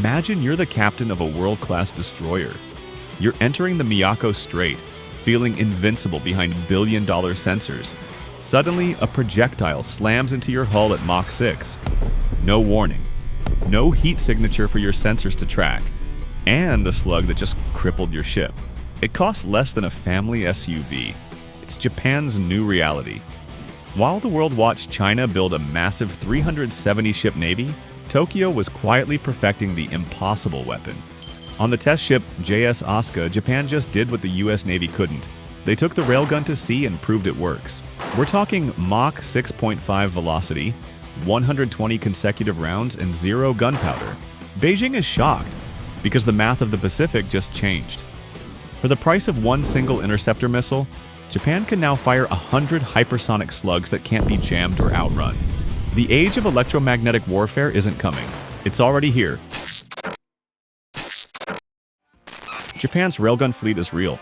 Imagine you're the captain of a world-class destroyer. You're entering the Miyako Strait, feeling invincible behind billion-dollar sensors. Suddenly, a projectile slams into your hull at Mach 6. No warning. No heat signature for your sensors to track. And the slug that just crippled your ship. It costs less than a family SUV. It's Japan's new reality. While the world watched China build a massive 370-ship navy, Tokyo was quietly perfecting the impossible weapon. On the test ship JS Asuka, Japan just did what the US Navy couldn't. They took the railgun to sea and proved it works. We're talking Mach 6.5 velocity, 120 consecutive rounds, and 0 gunpowder. Beijing is shocked, because the math of the Pacific just changed. For the price of one single interceptor missile, Japan can now fire 100 hypersonic slugs that can't be jammed or outrun. The age of electromagnetic warfare isn't coming. It's already here. Japan's railgun fleet is real.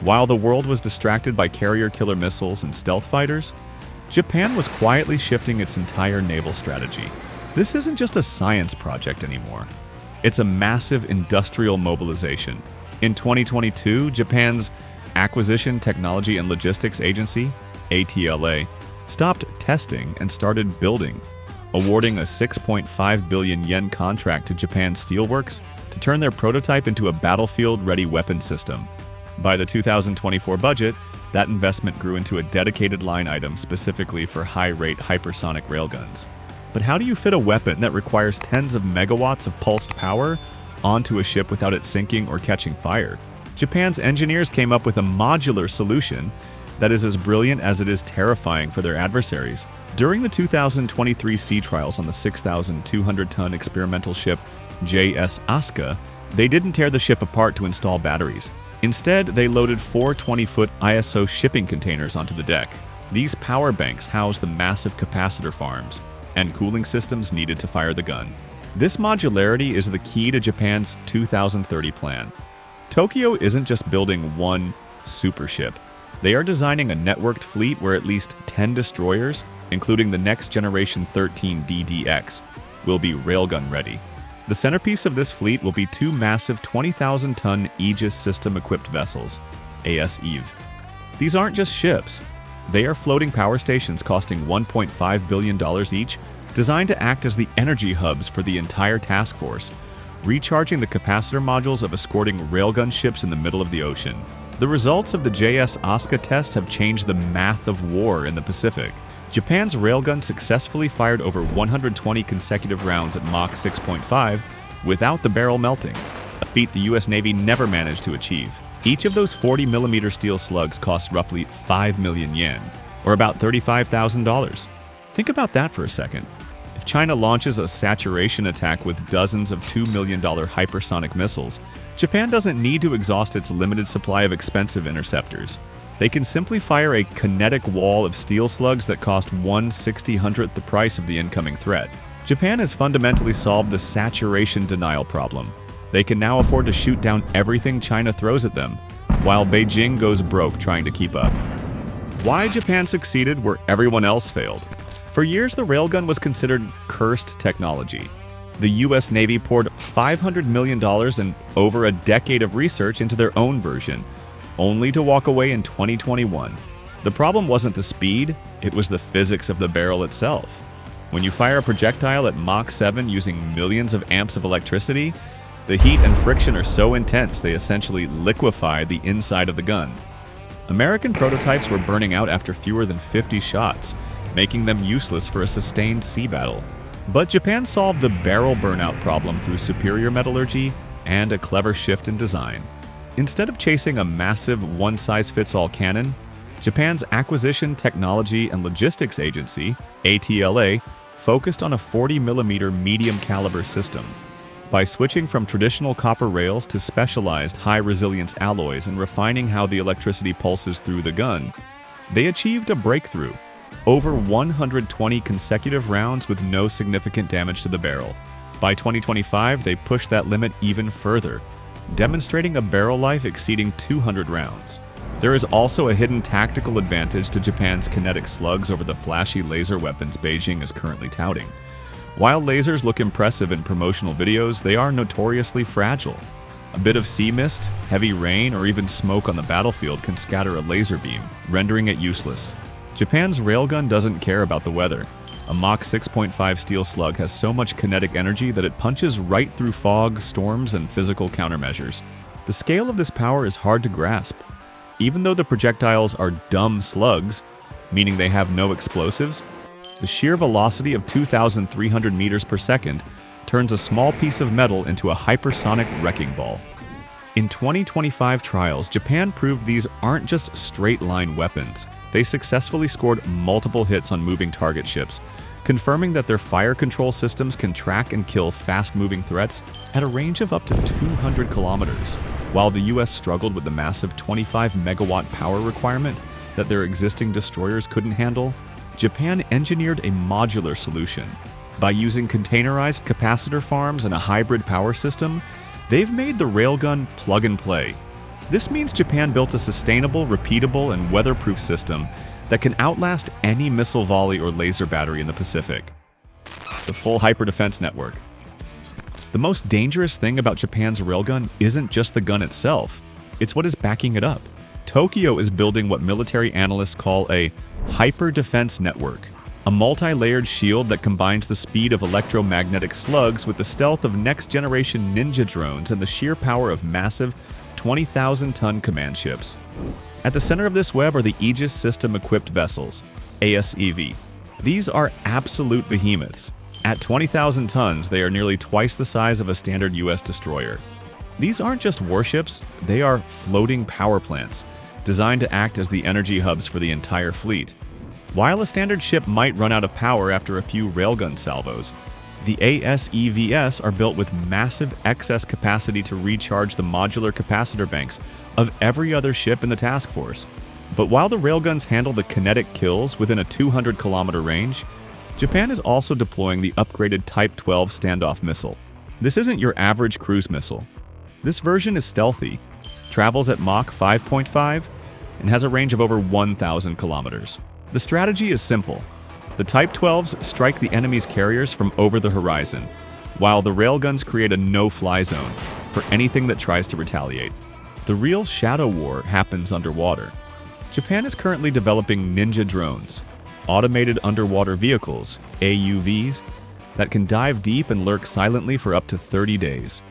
While the world was distracted by carrier-killer missiles and stealth fighters, Japan was quietly shifting its entire naval strategy. This isn't just a science project anymore. It's a massive industrial mobilization. In 2022, Japan's Acquisition, Technology and Logistics Agency, ATLA, stopped testing and started building, awarding a 6.5 billion yen contract to Japan Steelworks to turn their prototype into a battlefield-ready weapon system. By the 2024 budget, that investment grew into a dedicated line item specifically for high-rate hypersonic railguns. But how do you fit a weapon that requires tens of megawatts of pulsed power onto a ship without it sinking or catching fire? Japan's engineers came up with a modular solution that is as brilliant as it is terrifying for their adversaries. During the 2023 sea trials on the 6,200-ton experimental ship JS Asuka, they didn't tear the ship apart to install batteries. Instead, they loaded 4 20-foot ISO shipping containers onto the deck. These power banks house the massive capacitor farms and cooling systems needed to fire the gun. This modularity is the key to Japan's 2030 plan. Tokyo isn't just building one super ship. They are designing a networked fleet where at least 10 destroyers, including the next generation 13 DDX, will be railgun ready. The centerpiece of this fleet will be 2 massive 20,000-ton Aegis system-equipped vessels, AS Eve. These aren't just ships. They are floating power stations costing $1.5 billion each, designed to act as the energy hubs for the entire task force, recharging the capacitor modules of escorting railgun ships in the middle of the ocean. The results of the JS Asuka tests have changed the math of war in the Pacific. Japan's railgun successfully fired over 120 consecutive rounds at Mach 6.5 without the barrel melting, a feat the US Navy never managed to achieve. Each of those 40mm steel slugs cost roughly 5 million yen, or about $35,000. Think about that for a second. If China launches a saturation attack with dozens of $2 million hypersonic missiles, Japan doesn't need to exhaust its limited supply of expensive interceptors. They can simply fire a kinetic wall of steel slugs that cost 1/60th the price of the incoming threat. Japan has fundamentally solved the saturation denial problem. They can now afford to shoot down everything China throws at them, while Beijing goes broke trying to keep up. Why Japan succeeded where everyone else failed? For years, the railgun was considered cursed technology. The US Navy poured $500 million and over a decade of research into their own version, only to walk away in 2021. The problem wasn't the speed, it was the physics of the barrel itself. When you fire a projectile at Mach 7 using millions of amps of electricity, the heat and friction are so intense they essentially liquefy the inside of the gun. American prototypes were burning out after fewer than 50 shots, making them useless for a sustained sea battle. But Japan solved the barrel burnout problem through superior metallurgy and a clever shift in design. Instead of chasing a massive one-size-fits-all cannon, Japan's Acquisition, Technology and Logistics Agency, ATLA, focused on a 40mm medium-caliber system. By switching from traditional copper rails to specialized high-resilience alloys and refining how the electricity pulses through the gun, they achieved a breakthrough. Over 120 consecutive rounds with no significant damage to the barrel. By 2025, they pushed that limit even further, demonstrating a barrel life exceeding 200 rounds. There is also a hidden tactical advantage to Japan's kinetic slugs over the flashy laser weapons Beijing is currently touting. While lasers look impressive in promotional videos, they are notoriously fragile. A bit of sea mist, heavy rain, or even smoke on the battlefield can scatter a laser beam, rendering it useless. Japan's railgun doesn't care about the weather. A Mach 6.5 steel slug has so much kinetic energy that it punches right through fog, storms, and physical countermeasures. The scale of this power is hard to grasp. Even though the projectiles are dumb slugs, meaning they have no explosives, the sheer velocity of 2,300 meters per second turns a small piece of metal into a hypersonic wrecking ball. In 2025 trials, Japan proved these aren't just straight-line weapons. They successfully scored multiple hits on moving target ships, confirming that their fire control systems can track and kill fast-moving threats at a range of up to 200 kilometers. While the US struggled with the massive 25-megawatt power requirement that their existing destroyers couldn't handle, Japan engineered a modular solution. By using containerized capacitor farms and a hybrid power system, they've made the railgun plug-and-play. This means Japan built a sustainable, repeatable, and weatherproof system that can outlast any missile volley or laser battery in the Pacific. The full hyperdefense network. The most dangerous thing about Japan's railgun isn't just the gun itself, it's what is backing it up. Tokyo is building what military analysts call a hyperdefense network, a multi-layered shield that combines the speed of electromagnetic slugs with the stealth of next-generation ninja drones and the sheer power of massive 20,000-ton command ships. At the center of this web are the Aegis system-equipped vessels, ASEV. These are absolute behemoths. At 20,000 tons, they are nearly twice the size of a standard US destroyer. These aren't just warships, they are floating power plants, designed to act as the energy hubs for the entire fleet. While a standard ship might run out of power after a few railgun salvos, the ASEVs are built with massive excess capacity to recharge the modular capacitor banks of every other ship in the task force. But while the railguns handle the kinetic kills within a 200-kilometer range, Japan is also deploying the upgraded Type 12 standoff missile. This isn't your average cruise missile. This version is stealthy, travels at Mach 5.5, and has a range of over 1,000 kilometers. The strategy is simple. The Type 12s strike the enemy's carriers from over the horizon, while the railguns create a no-fly zone for anything that tries to retaliate. The real shadow war happens underwater. Japan is currently developing ninja drones, automated underwater vehicles, AUVs, that can dive deep and lurk silently for up to 30 days.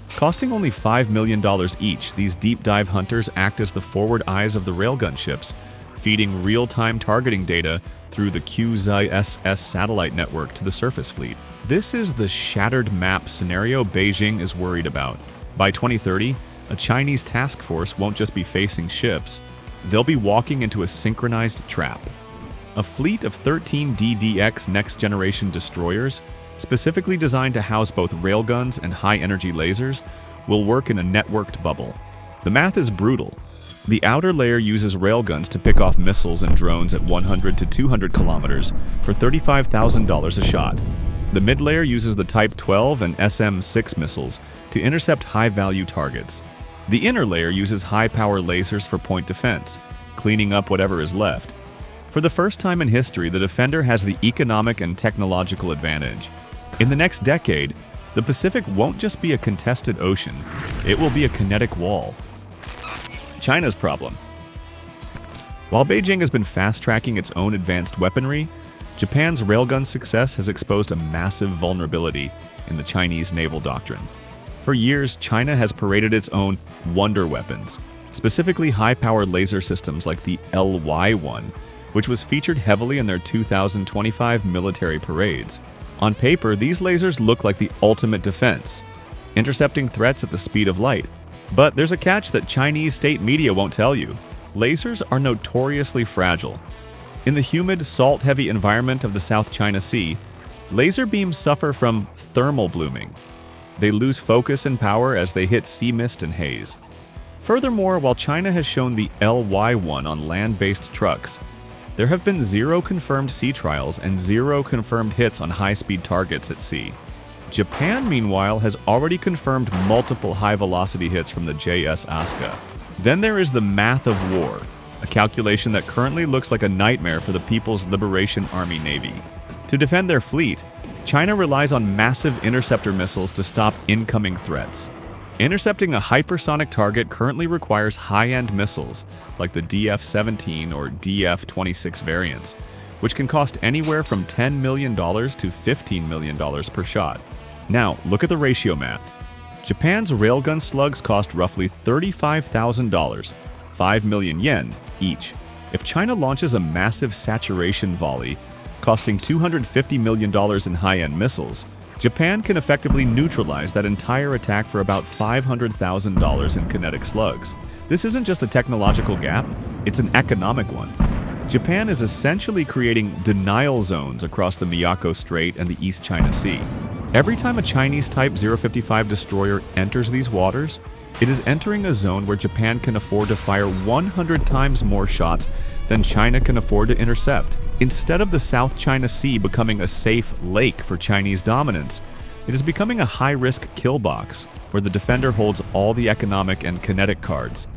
Costing only $5 million each, these deep dive hunters act as the forward eyes of the railgun ships, feeding real-time targeting data through the QZSS satellite network to the surface fleet. This is the shattered map scenario Beijing is worried about. By 2030, a Chinese task force won't just be facing ships, they'll be walking into a synchronized trap. A fleet of 13 DDX next-generation destroyers, specifically designed to house both railguns and high-energy lasers, will work in a networked bubble. The math is brutal. The outer layer uses railguns to pick off missiles and drones at 100 to 200 kilometers for $35,000 a shot. The mid-layer uses the Type 12 and SM-6 missiles to intercept high-value targets. The inner layer uses high-power lasers for point defense, cleaning up whatever is left. For the first time in history, the defender has the economic and technological advantage. In the next decade, the Pacific won't just be a contested ocean, it will be a kinetic wall. China's problem. While Beijing has been fast-tracking its own advanced weaponry, Japan's railgun success has exposed a massive vulnerability in the Chinese naval doctrine. For years, China has paraded its own wonder weapons, specifically high-powered laser systems like the LY-1, which was featured heavily in their 2025 military parades. On paper, these lasers look like the ultimate defense, intercepting threats at the speed of light. But there's a catch that Chinese state media won't tell you. Lasers are notoriously fragile. In the humid, salt-heavy environment of the South China Sea, laser beams suffer from thermal blooming. They lose focus and power as they hit sea mist and haze. Furthermore, while China has shown the LY-1 on land-based trucks, there have been 0 confirmed sea trials and 0 confirmed hits on high-speed targets at sea. Japan, meanwhile, has already confirmed multiple high-velocity hits from the JS Asuka. Then there is the math of war, a calculation that currently looks like a nightmare for the People's Liberation Army Navy. To defend their fleet, China relies on massive interceptor missiles to stop incoming threats. Intercepting a hypersonic target currently requires high-end missiles, like the DF-17 or DF-26 variants, which can cost anywhere from $10 million to $15 million per shot. Now, look at the ratio math. Japan's railgun slugs cost roughly $35,000, 5 million yen each. If China launches a massive saturation volley, costing $250 million in high-end missiles, Japan can effectively neutralize that entire attack for about $500,000 in kinetic slugs. This isn't just a technological gap, it's an economic one. Japan is essentially creating denial zones across the Miyako Strait and the East China Sea. Every time a Chinese Type 055 destroyer enters these waters, it is entering a zone where Japan can afford to fire 100 times more shots than China can afford to intercept. Instead of the South China Sea becoming a safe lake for Chinese dominance, it is becoming a high-risk kill box, where the defender holds all the economic and kinetic cards.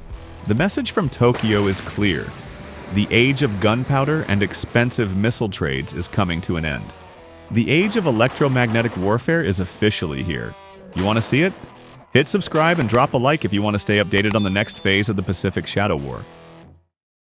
The message from Tokyo is clear. The age of gunpowder and expensive missile trades is coming to an end. The age of electromagnetic warfare is officially here. You want to see it? Hit subscribe and drop a like if you want to stay updated on the next phase of the Pacific Shadow War.